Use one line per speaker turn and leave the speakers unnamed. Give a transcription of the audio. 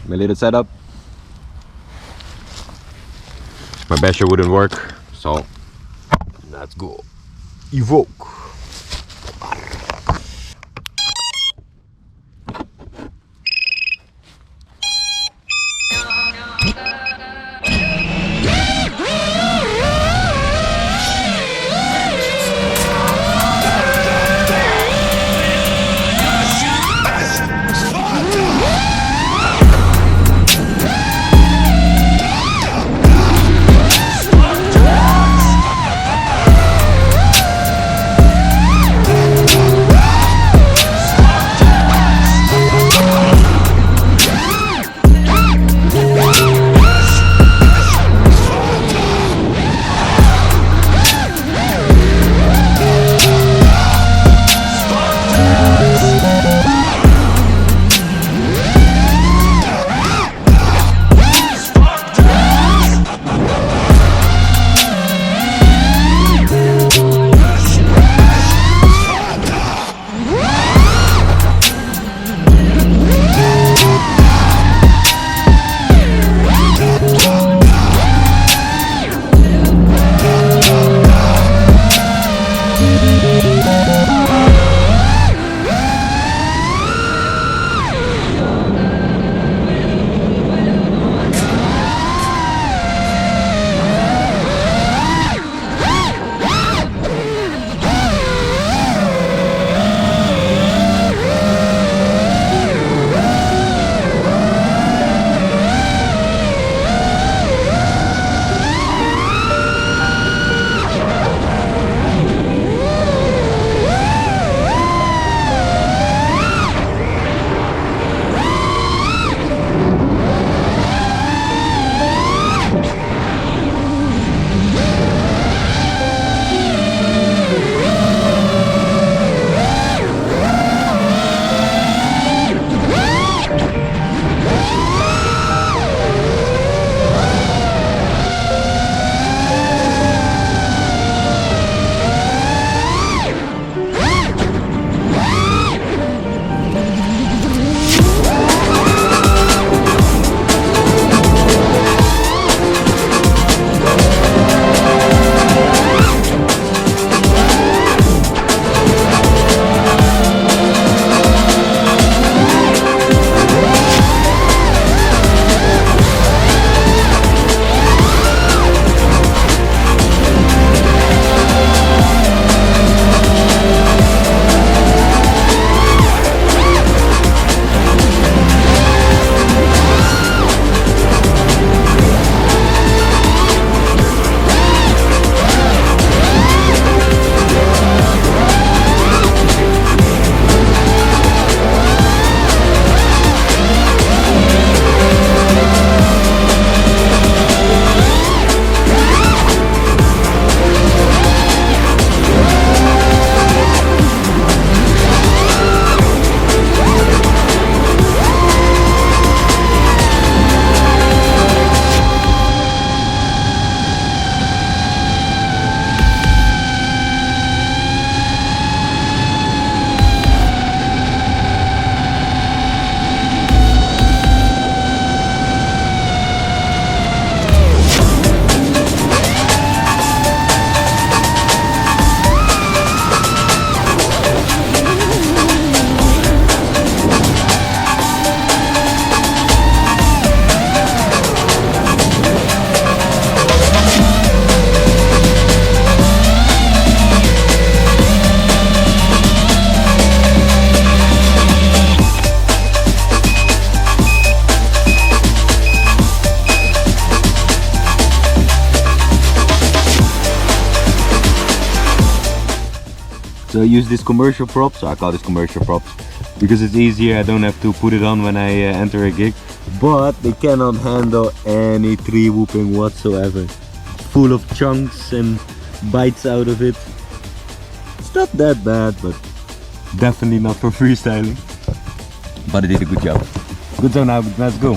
my little setup. My basher wouldn't work, so Nazgul Evoque.
So I use this commercial prop, so I call this commercial props because it's easier. I don't have to put it on when I enter a gig, but they cannot handle any tree whooping whatsoever. Full of chunks and bites out of it. It's not that bad, but definitely not for freestyling. But I did a good job. Good job now, let's go.